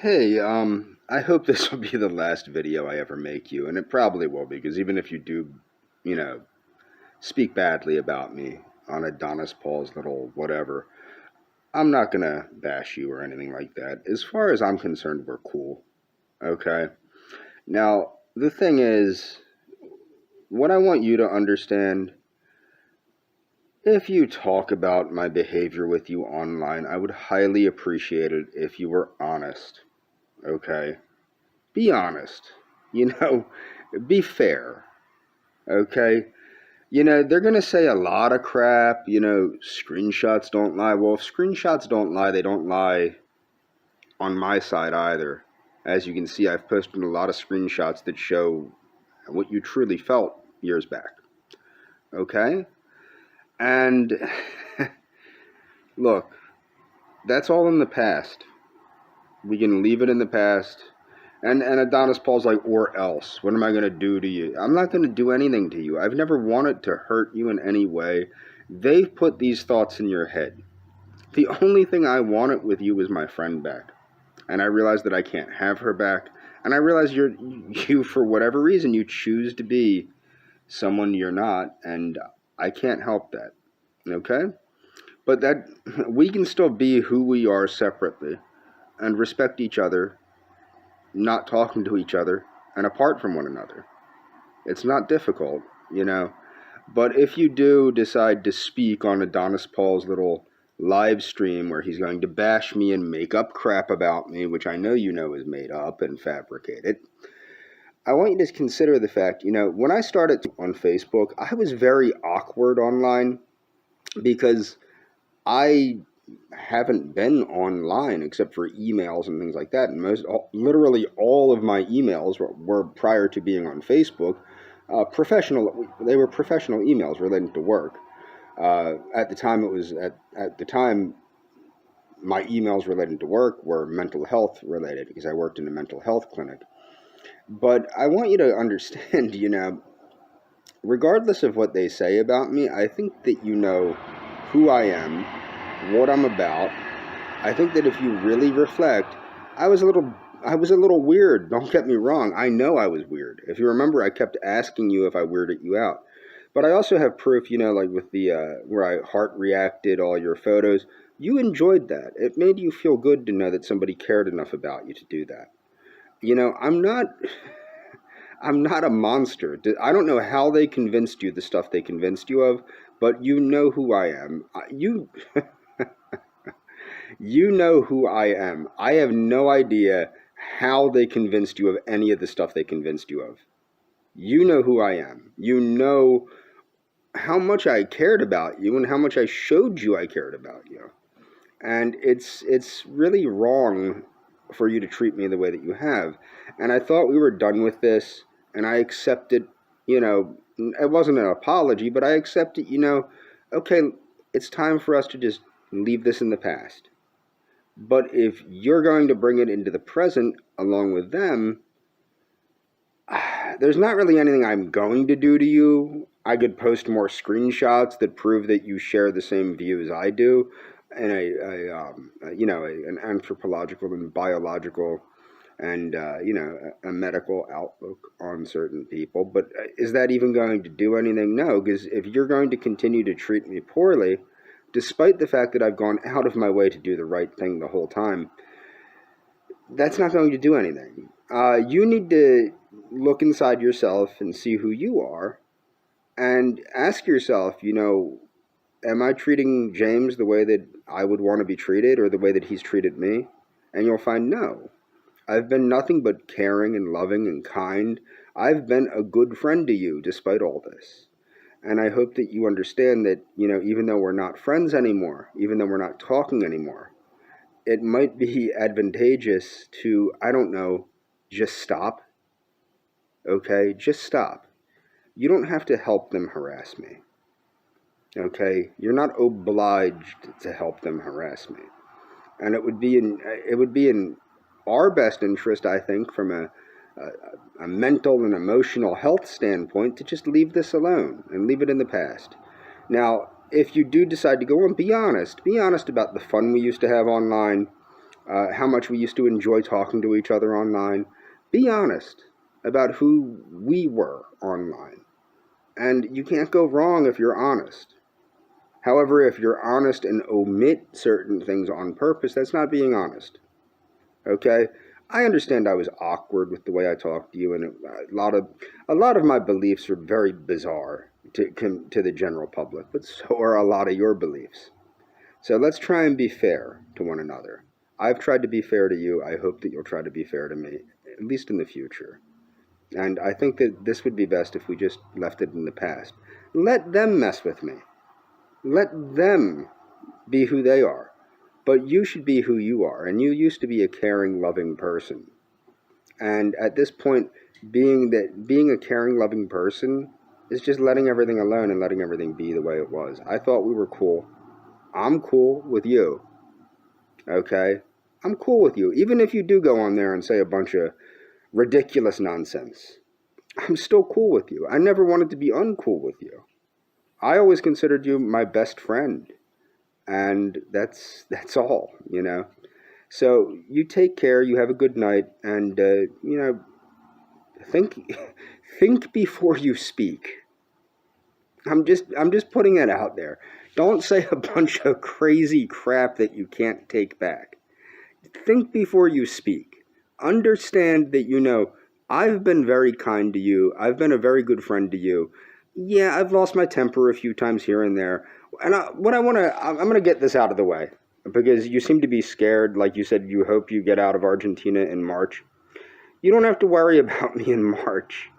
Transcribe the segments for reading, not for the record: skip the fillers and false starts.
Hey, I hope this will be the last video I ever make you, and it probably will be, because even if you do, you know, speak badly about me on Adonis Paul's little whatever, I'm not gonna bash you or anything like that. As far as I'm concerned, we're cool, okay? Now, the thing is, what I want you to understand, if you talk about my behavior with you online, I would highly appreciate it if you were honest, okay? Be honest. You know, be fair. Okay? They're going to say a lot of crap. Screenshots don't lie. Well, if screenshots don't lie, they don't lie on my side either. As you can see, I've posted a lot of screenshots that show what you truly felt years back. Okay? And look, that's all in the past. We can leave it in the past. And Adonis Paul's like, or else. What am I going to do to you? I'm not going to do anything to you. I've never wanted to hurt you in any way. They've put these thoughts in your head. The only thing I wanted with you was my friend back. And I realized that I can't have her back. And I realize you, for whatever reason, you choose to be someone you're not. And I can't help that. Okay? But that we can still be who we are separately and respect each other, not talking to each other, and apart from one another. It's not difficult, But if you do decide to speak on Adonis Paul's little live stream where he's going to bash me and make up crap about me, which I know you know is made up and fabricated, I want you to consider the fact, when I started on Facebook, I was very awkward online because I haven't been online except for emails and things like that, and literally all of my emails were prior to being on Facebook professional. They were professional emails related to work. At the time, my emails related to work were mental health related because I worked in a mental health clinic. But I want you to understand, regardless of what they say about me, I think that you know who I am, what I'm about. I think that if you really reflect, I was a little weird. Don't get me wrong. I know I was weird. If you remember, I kept asking you if I weirded you out. But I also have proof, like with the where I heart reacted all your photos. You enjoyed that. It made you feel good to know that somebody cared enough about you to do that. I'm not I'm not a monster. I don't know how they convinced you the stuff they convinced you of, but you know who I am. You know who I am. I have no idea how they convinced you of any of the stuff they convinced you of. You know who I am. You know how much I cared about you and how much I showed you I cared about you. And it's really wrong for you to treat me the way that you have. And I thought we were done with this, and I accepted, it wasn't an apology, but I accepted, okay, it's time for us to just leave this in the past. But if you're going to bring it into the present along with them, there's not really anything I'm going to do to you. I could post more screenshots that prove that you share the same views I do, and an anthropological and biological and a medical outlook on certain people. But is that even going to do anything? No, because if you're going to continue to treat me poorly, despite the fact that I've gone out of my way to do the right thing the whole time, that's not going to do anything. You need to look inside yourself and see who you are and ask yourself, am I treating James the way that I would want to be treated or the way that he's treated me? And you'll find no. I've been nothing but caring and loving and kind. I've been a good friend to you despite all this. And I hope that you understand that, even though we're not friends anymore, even though we're not talking anymore, it might be advantageous to, I don't know, just stop. Okay? Just stop. You don't have to help them harass me. Okay? You're not obliged to help them harass me. And it would be in our best interest, I think, from a mental and emotional health standpoint, to just leave this alone and leave it in the past. Now, if you do decide to go on, be honest. Be honest about the fun we used to have online. how much we used to enjoy talking to each other online. Be honest about who we were online. And you can't go wrong if you're honest. However, if you're honest and omit certain things on purpose, that's not being honest. Okay? I understand I was awkward with the way I talked to you, and a lot of my beliefs are very bizarre to the general public, but so are a lot of your beliefs. So let's try and be fair to one another. I've tried to be fair to you. I hope that you'll try to be fair to me, at least in the future. And I think that this would be best if we just left it in the past. Let them mess with me. Let them be who they are. But you should be who you are. And you used to be a caring, loving person. And at this point, being a caring, loving person is just letting everything alone and letting everything be the way it was. I thought we were cool. I'm cool with you. Okay? I'm cool with you. Even if you do go on there and say a bunch of ridiculous nonsense, I'm still cool with you. I never wanted to be uncool with you. I always considered you my best friend. And that's all, you know. So you take care, you have a good night, and think think before you speak. I'm just putting it out there. Don't say a bunch of crazy crap that you can't take back. Think before you speak. Understand that I've been very kind to you. I've been a very good friend to you. Yeah, I've lost my temper a few times here and there. And I'm going to get this out of the way because you seem to be scared. Like you said, you hope you get out of Argentina in March. You don't have to worry about me in March.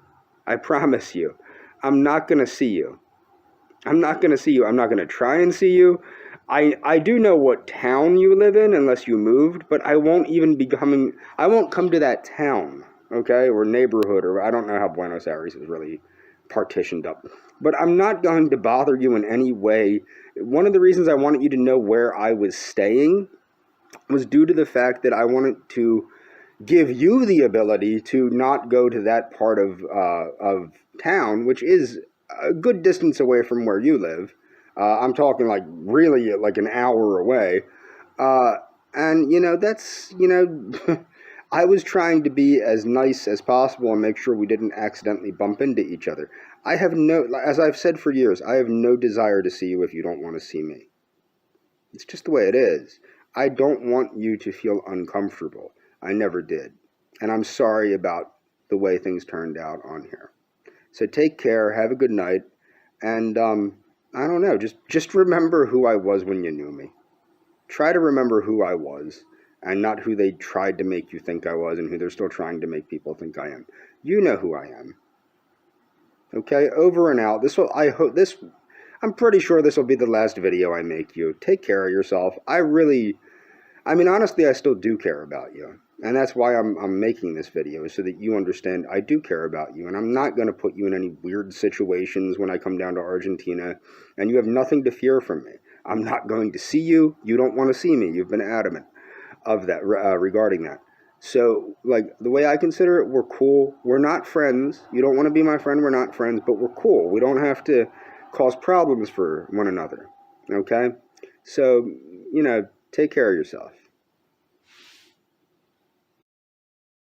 I promise you. I'm not going to see you. I'm not going to see you. I'm not going to try and see you. I do know what town you live in unless you moved, but I won't come to that town, okay, or neighborhood, or I don't know how Buenos Aires is really partitioned up. But I'm not going to bother you in any way. One of the reasons I wanted you to know where I was staying was due to the fact that I wanted to give you the ability to not go to that part of town, which is a good distance away from where you live. I'm talking like really like an hour away. And that's, I was trying to be as nice as possible and make sure we didn't accidentally bump into each other. As I've said for years, I have no desire to see you if you don't want to see me. It's just the way it is. I don't want you to feel uncomfortable. I never did. And I'm sorry about the way things turned out on here. So take care, have a good night, and I don't know, just remember who I was when you knew me. Try to remember who I was, and not who they tried to make you think I was and who they're still trying to make people think I am. You know who I am. Okay, over and out. I'm pretty sure this will be the last video I make you. Take care of yourself. Honestly, I still do care about you. And that's why I'm making this video, so that you understand I do care about you. And I'm not going to put you in any weird situations when I come down to Argentina. And you have nothing to fear from me. I'm not going to see you. You don't want to see me. You've been adamant of that regarding that. So, like, the way I consider it, we're cool. We're not friends. You don't want to be my friend. We're not friends, but we're cool. We don't have to cause problems for one another. Okay? So, take care of yourself.